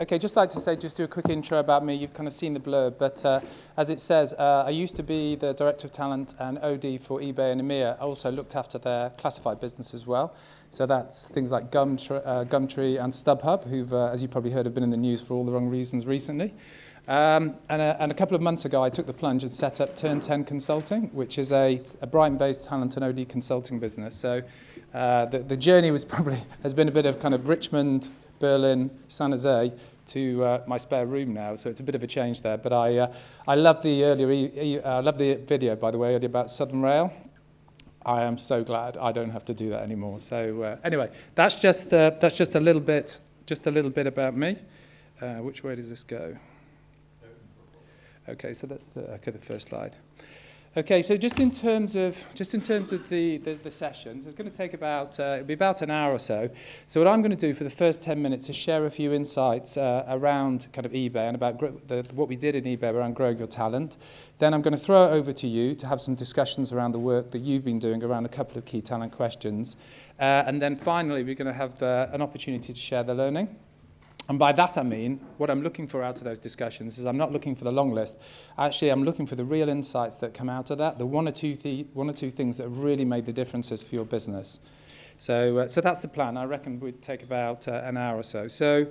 Okay, just like to say, just do a quick intro about me. You've kind of seen the blurb, but as it says, I used to be the Director of Talent and OD for eBay and EMEA. I also looked after their classified business as well. So that's things like Gumtree and StubHub, who've, as you probably heard, have been in the news for all the wrong reasons recently. And a couple of months ago, I took the plunge and set up Turn 10 Consulting, which is a Brighton-based talent and OD consulting business. So the journey has been a bit of kind of Richmond, Berlin, San Jose to my spare room now. So it's a bit of a change there. But I love the I love the video, by the way, earlier about Southern Rail. I am so glad I don't have to do that anymore. So anyway, that's just a little bit about me. Which way does this go? Okay, so that's the first slide. Okay, so just in terms of the sessions, it's going to take it'll be about an hour or so. So what I'm going to do for the first 10 minutes is share a few insights around kind of eBay and about what we did in eBay around growing your talent. Then I'm going to throw it over to you to have some discussions around the work that you've been doing around a couple of key talent questions. And then finally, we're going to have an opportunity to share the learning. And by that I mean, what I'm looking for out of those discussions is I'm not looking for the long list. Actually, I'm looking for the real insights that come out of that, the one or two things that have really made the differences for your business. So that's the plan. I reckon we'd take about an hour or so. So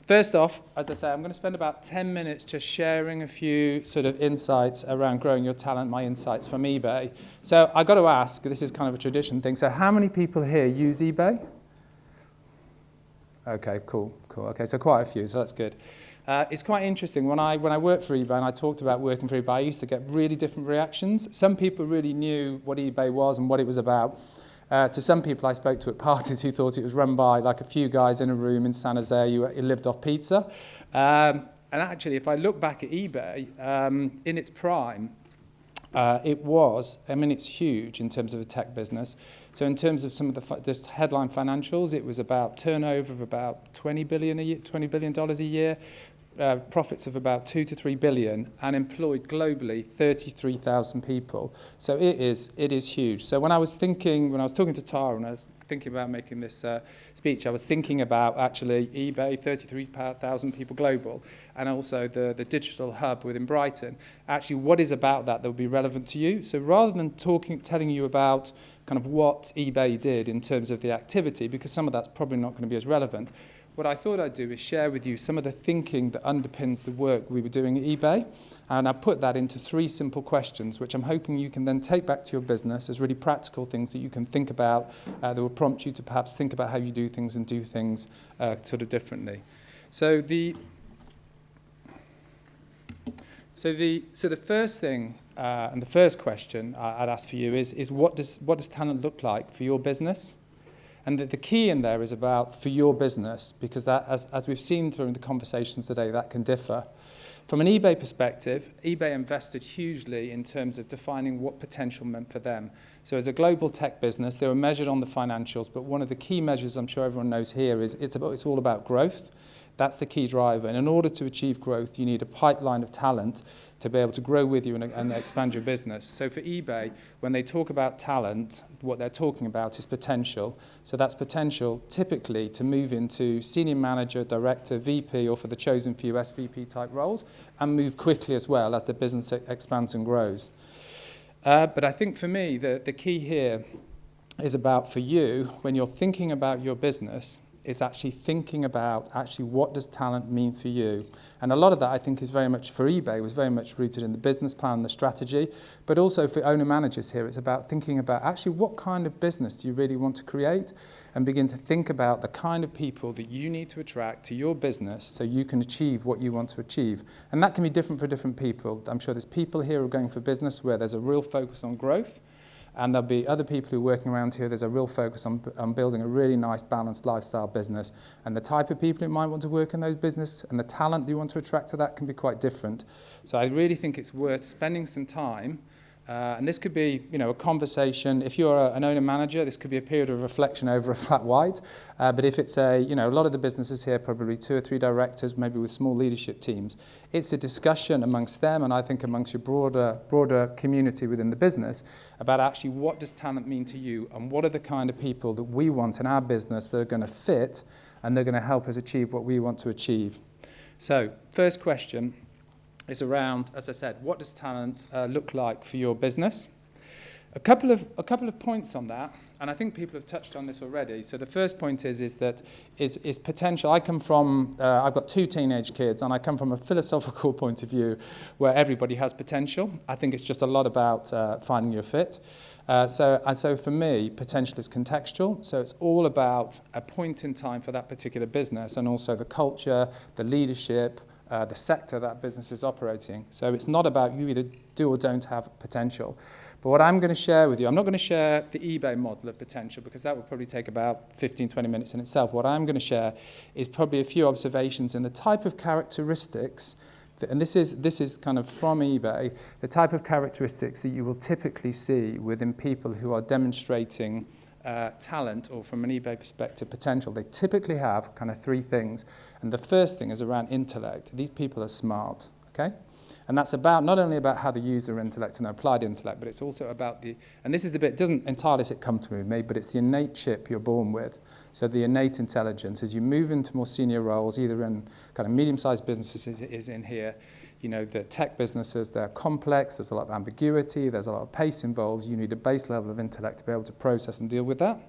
first off, as I say, I'm going to spend about 10 minutes just sharing a few sort of insights around growing your talent, my insights from eBay. So I've got to ask, this is kind of a tradition thing, so how many people here use eBay? Okay, cool. Okay, so quite a few, so that's good. It's quite interesting. When I worked for eBay and I talked about working for eBay, I used to get really different reactions. Some people really knew what eBay was and what it was about. To some people I spoke to at parties who thought it was run by like a few guys in a room in San Jose who lived off pizza. And actually, if I look back at eBay, in its prime, it's huge in terms of a tech business. So in terms of some of the headline financials, it was about turnover of about $20 billion a year, profits of about 2 to 3 billion, and employed globally 33,000 people. So it is huge. So when I was talking to Tara and I was thinking about making this speech, I was thinking about actually eBay, 33,000 people global, and also the digital hub within Brighton. Actually, what is about that will be relevant to you? So rather than telling you about kind of what eBay did in terms of the activity, because some of that's probably not going to be as relevant, what I thought I'd do is share with you some of the thinking that underpins the work we were doing at eBay. And I put that into 3 simple questions, which I'm hoping you can then take back to your business as really practical things that you can think about, that will prompt you to perhaps think about how you do things and do things sort of differently. So the first thing and the first question I'd ask for you is what does talent look like for your business? And the key in there is about for your business, because that, as we've seen through the conversations today, that can differ. From an eBay perspective, eBay invested hugely in terms of defining what potential meant for them. So as a global tech business, they were measured on the financials, but one of the key measures I'm sure everyone knows here is it's all about growth. That's the key driver. And in order to achieve growth, you need a pipeline of talent to be able to grow with you and expand your business. So for eBay, when they talk about talent, what they're talking about is potential. So that's potential typically to move into senior manager, director, VP, or for the chosen few SVP type roles, and move quickly as well as the business expands and grows. But I think for me, the key here is about for you, when you're thinking about your business, is actually thinking about what does talent mean for you. And a lot of that, I think, is very much for eBay, was very much rooted in the business plan, the strategy, but also for owner-managers here, it's about thinking about actually what kind of business do you really want to create, and begin to think about the kind of people that you need to attract to your business so you can achieve what you want to achieve. And that can be different for different people. I'm sure there's people here who are going for business where there's a real focus on growth, and there'll be other people who are working around here. There's a real focus on building a really nice, balanced lifestyle business. And the type of people who might want to work in those business and the talent that you want to attract to that can be quite different. So I really think it's worth spending some time. And this could be, a conversation. If you're an owner-manager, this could be a period of reflection over a flat white. But if it's a lot of the businesses here, probably 2 or 3 directors, maybe with small leadership teams, it's a discussion amongst them and I think amongst your broader community within the business about actually what does talent mean to you and what are the kind of people that we want in our business that are going to fit and they're going to help us achieve what we want to achieve. So, first question is around, as I said, what does talent look like for your business? A couple of points on that, and I think people have touched on this already. So the first point is potential. I come from, I've got 2 teenage kids, and I come from a philosophical point of view where everybody has potential. I think it's just a lot about finding your fit. So for me, potential is contextual. So it's all about a point in time for that particular business, and also the culture, the leadership, the sector that business is operating. So it's not about you either do or don't have potential. But what I'm going to share with you, I'm not going to share the eBay model of potential because that would probably take about 15, 20 minutes in itself. What I'm going to share is probably a few observations in the type of characteristics, and this is kind of from eBay, the type of characteristics that you will typically see within people who are demonstrating talent, or from an eBay perspective, potential. They typically have kind of 3 things. And the first thing is around intellect. These people are smart, okay? And that's about not only about how they use their intellect and their applied intellect, but it's also about and this is the bit, doesn't entirely come to me, but it's the innate chip you're born with. So the innate intelligence, as you move into more senior roles, either in kind of medium-sized businesses is in here, you know, the tech businesses, they're complex, there's a lot of ambiguity, there's a lot of pace involved, you need a base level of intellect to be able to process and deal with that.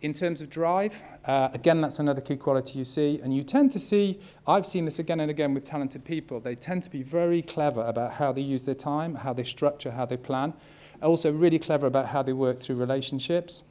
In terms of drive, again, that's another key quality you see. And you tend to see, I've seen this again and again with talented people, they tend to be very clever about how they use their time, how they structure, how they plan. Also really clever about how they work through relationships.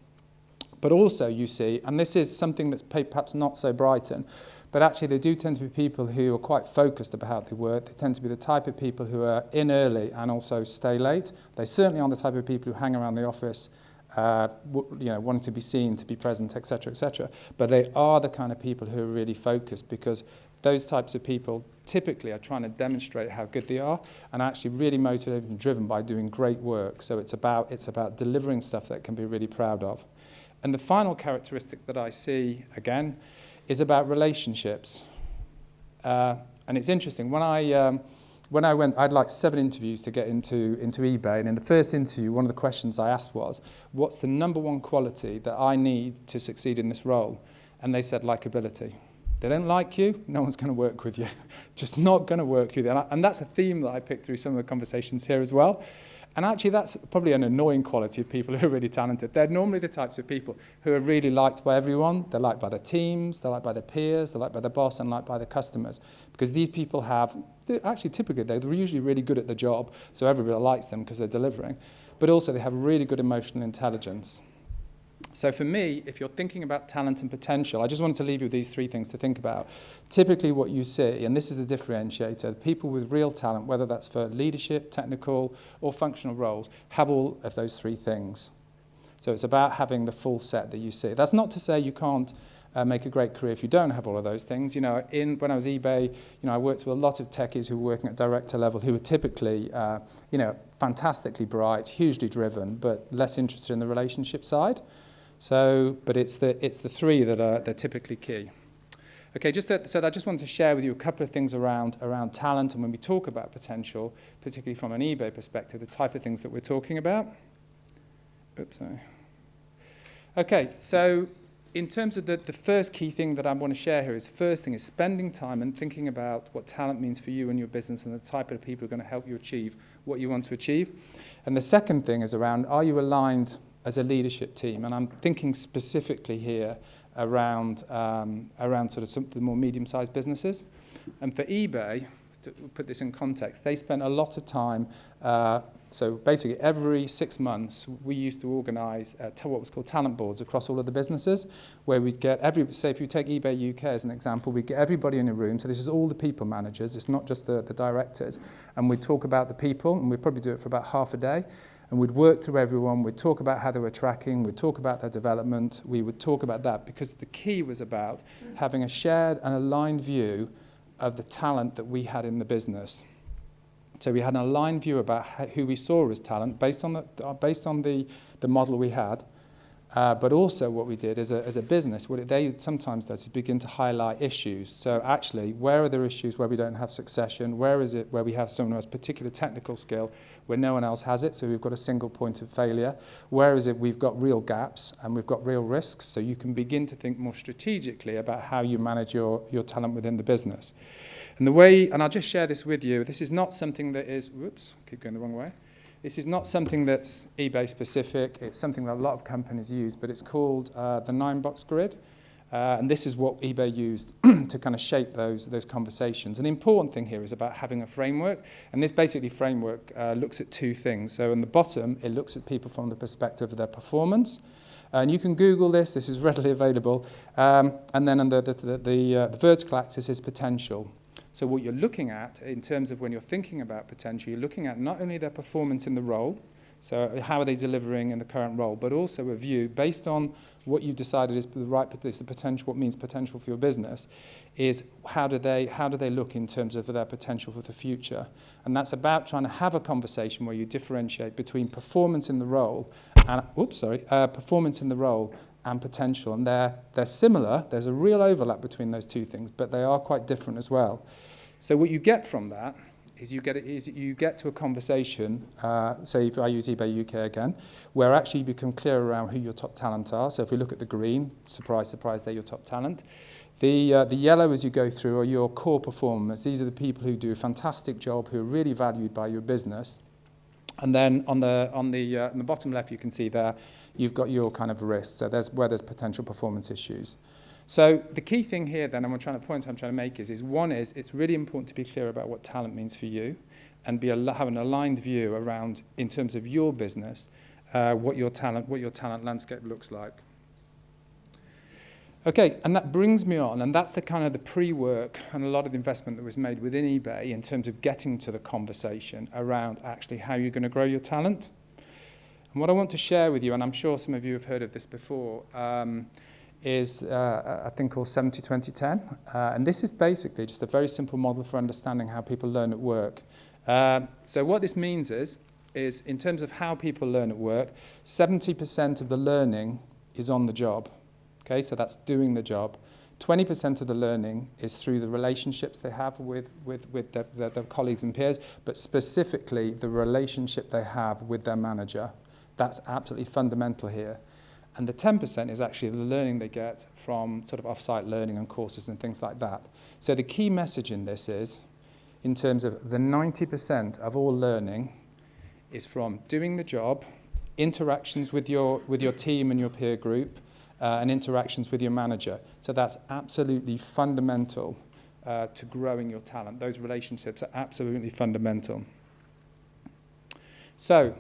But also you see, and this is something that's perhaps not so Brighton, but actually they do tend to be people who are quite focused about how they work. They tend to be the type of people who are in early and also stay late. They certainly aren't the type of people who hang around the office wanting to be seen, to be present, etc., etc. But they are the kind of people who are really focused, because those types of people typically are trying to demonstrate how good they are and actually really motivated and driven by doing great work. So it's about delivering stuff that can be really proud of. And the final characteristic that I see, again, is about relationships. And it's interesting. When I went, I had like 7 interviews to get into eBay, and in the first interview, one of the questions I asked was, what's the number one quality that I need to succeed in this role? And they said likability. They don't like you, no one's going to work with you. Just not going to work with you. And that's a theme that I picked through some of the conversations here as well. And actually, that's probably an annoying quality of people who are really talented. They're normally the types of people who are really liked by everyone. They're liked by their teams, they're liked by their peers, they're liked by their boss, and liked by their customers. Because these people typically, they're usually really good at the job, so everybody likes them because they're delivering. But also, they have really good emotional intelligence. So for me, if you're thinking about talent and potential, I just wanted to leave you with these 3 things to think about. Typically what you see, and this is the differentiator, people with real talent, whether that's for leadership, technical, or functional roles, have all of those 3 things. So it's about having the full set that you see. That's not to say you can't make a great career if you don't have all of those things. You know, when I was eBay, I worked with a lot of techies who were working at director level who were typically, fantastically bright, hugely driven, but less interested in the relationship side. So, but it's the 3 that are typically key. Okay, so I just wanted to share with you a couple of things around talent, and when we talk about potential, particularly from an eBay perspective, the type of things that we're talking about. Oops, sorry. Okay, so in terms of the first key thing that I want to share here is, first thing is spending time and thinking about what talent means for you and your business and the type of people who are going to help you achieve what you want to achieve. And the second thing is around, are you aligned as a leadership team? And I'm thinking specifically here around sort of some of the more medium-sized businesses. And for eBay, to put this in context, they spent a lot of time, so basically every 6 months, we used to organise what was called talent boards across all of the businesses, where we'd get say if you take eBay UK as an example, we'd get everybody in a room, so this is all the people managers, it's not just the directors, and we'd talk about the people, and we'd probably do it for about half a day. And we'd work through everyone, we'd talk about how they were tracking, we'd talk about their development, we would talk about that, because the key was about having a shared and aligned view of the talent that we had in the business. So we had an aligned view about who we saw as talent based on the model we had. But also what we did as a business, what they sometimes does is begin to highlight issues. So actually, where are there issues where we don't have succession? Where is it where we have someone who has particular technical skill where no one else has it, so we've got a single point of failure? Where is it we've got real gaps and we've got real risks, so you can begin to think more strategically about how you manage your talent within the business. And I'll just share this with you, this is not something that is, keep going the wrong way. This is not something that's eBay specific. It's something that a lot of companies use, but it's called the 9-box grid. And this is what eBay used to kind of shape those conversations. And the important thing here is about having a framework. And this basically framework looks at two things. So in the bottom, it looks at people from the perspective of their performance. And you can Google this. This is readily available. And then on the vertical axis is potential. So what you're looking at in terms of when you're thinking about potential, you're looking at not only their performance in the role, so how are they delivering in the current role, but also a view based on what you've decided is the potential, what means potential for your business, is how do they look in terms of their potential for the future. And that's about trying to have a conversation where you differentiate between performance in the role and performance in the role and potential, and they're similar. There's a real overlap between those two things, but they are quite different as well. So what you get from that is you get to a conversation, say if I use eBay UK again, where actually you become clear around who your top talent are. So if we look at the green, surprise, surprise, they're your top talent. The yellow as you go through are your core performers. These are the people who do a fantastic job, who are really valued by your business. And then on the bottom left, you can see there, you've got your kind of risks. So there's where there's potential performance issues. So the key thing here then, I'm trying to make is one is it's really important to be clear about what talent means for you and have an aligned view around, in terms of your business, what your talent landscape looks like. Okay, and that brings me on, and that's the kind of the pre-work and a lot of the investment that was made within eBay in terms of getting to the conversation around actually how you're going to grow your talent. And what I want to share with you, and I'm sure some of you have heard of this before, is a thing called 70-20-10. And this is basically just a very simple model for understanding how people learn at work. So what this means is in terms of how people learn at work, 70% of the learning is on the job. Okay, so that's doing the job. 20% of the learning is through the relationships they have with their colleagues and peers, but specifically the relationship they have with their manager. That's absolutely fundamental here. And the 10% is actually the learning they get from sort of off-site learning and courses and things like that. So the key message in this is, in terms of the 90% of all learning is from doing the job, interactions with your team and your peer group, and interactions with your manager. So that's absolutely fundamental to growing your talent. Those relationships are absolutely fundamental. So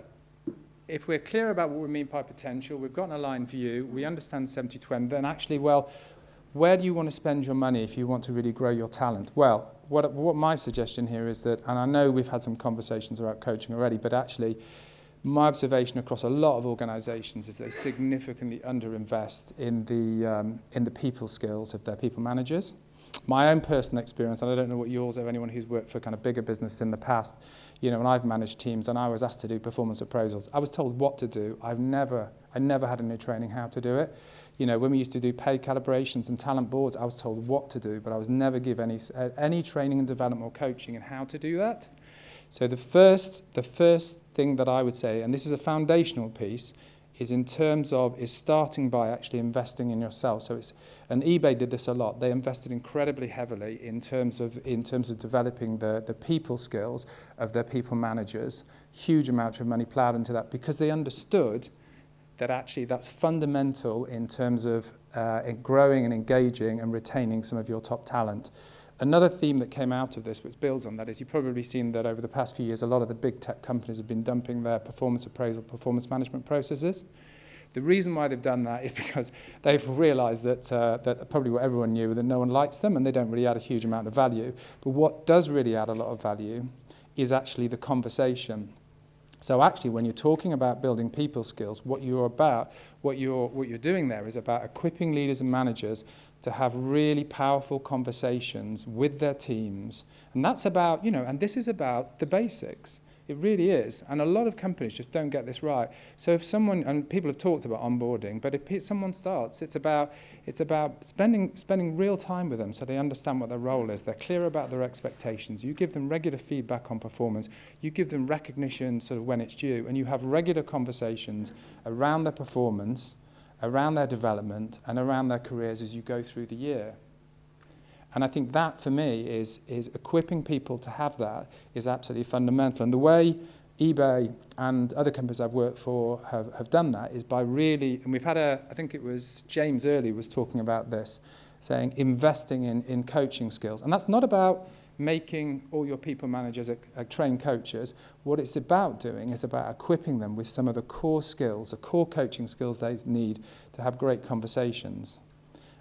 if we're clear about what we mean by potential, we've got an aligned view, we understand 70-20, then actually, well, where do you want to spend your money if you want to really grow your talent? Well, what my suggestion here is that, and I know we've had some conversations about coaching already, but actually, my observation across a lot of organisations is they significantly underinvest in the people skills of their people managers. My own personal experience, and I don't know what yours or anyone who's worked for kind of bigger business in the past, you know, when I've managed teams and I was asked to do performance appraisals, I was told what to do. I never had any training how to do it. You know, when we used to do pay calibrations and talent boards, I was told what to do, but I was never given any training and development or coaching in how to do that. So the first thing that I would say, and this is a foundational piece, is starting by actually investing in yourself. And eBay did this a lot. They invested incredibly heavily in terms of developing the people skills of their people managers. Huge amount of money plowed into that because they understood that actually that's fundamental in terms of in growing and engaging and retaining some of your top talent. Another theme that came out of this, which builds on that, is you've probably seen that over the past few years, a lot of the big tech companies have been dumping their performance appraisal, performance management processes. The reason why they've done that is because they've realised that probably what everyone knew, that no one likes them and they don't really add a huge amount of value. But what does really add a lot of value is actually the conversation. So actually, when you're talking about building people skills, what you're doing there is about equipping leaders and managers to have really powerful conversations with their teams. And that's about, and this is about the basics. It really is. And a lot of companies just don't get this right. So if someone, and people have talked about onboarding, but if someone starts, it's about spending real time with them so they understand what their role is. They're clear about their expectations. You give them regular feedback on performance. You give them recognition sort of when it's due. And you have regular conversations around their performance, around their development, and around their careers as you go through the year. And I think that, for me, is equipping people to have that is absolutely fundamental. And the way eBay and other companies I've worked for have done that is by really, and we've had I think it was James earlier was talking about this, saying investing in coaching skills. And that's not about making all your people managers trained coaches. What it's about doing is about equipping them with some of the core skills, the core coaching skills they need to have great conversations.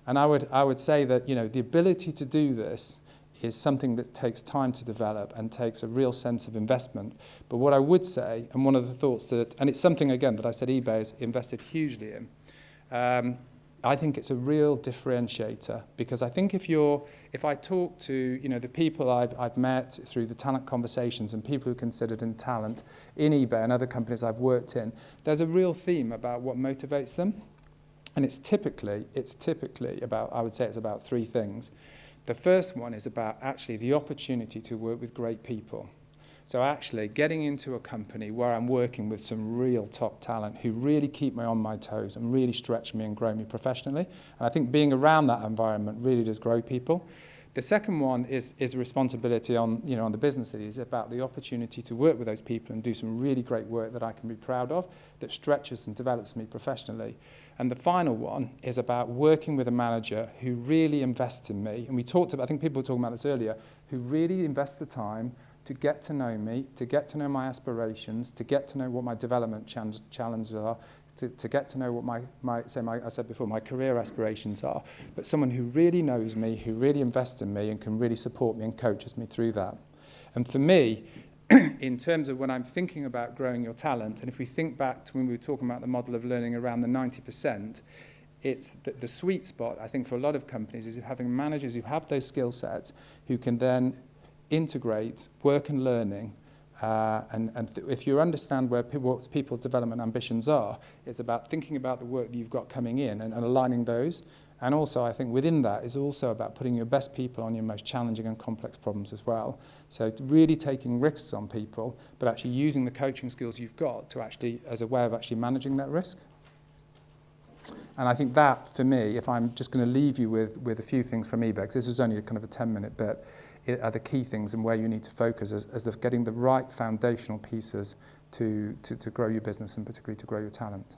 And I would say that, the ability to do this is something that takes time to develop and takes a real sense of investment. But what I would say, and one of the thoughts and it's something, again, that I said eBay has invested hugely in, I think it's a real differentiator, because I think if I talk to, the people I've met through the talent conversations and people who are considered in talent in eBay and other companies I've worked in, there's a real theme about what motivates them. And it's typically about, I would say it's about three things. The first one is about actually the opportunity to work with great people. So actually getting into a company where I'm working with some real top talent who really keep me on my toes and really stretch me and grow me professionally. And I think being around that environment really does grow people. The second one is a responsibility on the business that is about the opportunity to work with those people and do some really great work that I can be proud of, that stretches and develops me professionally. And the final one is about working with a manager who really invests in me. And we talked about, I think people were talking about this earlier, who really invests the time to get to know me, to get to know my aspirations, to get to know what my development challenges are, to get to know what I said before, my career aspirations are, but someone who really knows me, who really invests in me and can really support me and coaches me through that. And for me, in terms of when I'm thinking about growing your talent, and if we think back to when we were talking about the model of learning around the 90%, it's the sweet spot, I think, for a lot of companies is having managers who have those skill sets who can then integrate work and learning. If you understand what people's development ambitions are, it's about thinking about the work that you've got coming in and aligning those. And also, I think within that is also about putting your best people on your most challenging and complex problems as well. So really taking risks on people, but actually using the coaching skills you've got to actually, as a way of actually managing that risk. And I think that, for me, if I'm just going to leave you with a few things from eBay, because this was only a kind of a 10-minute bit, are the key things and where you need to focus as of getting the right foundational pieces to grow your business and particularly to grow your talent.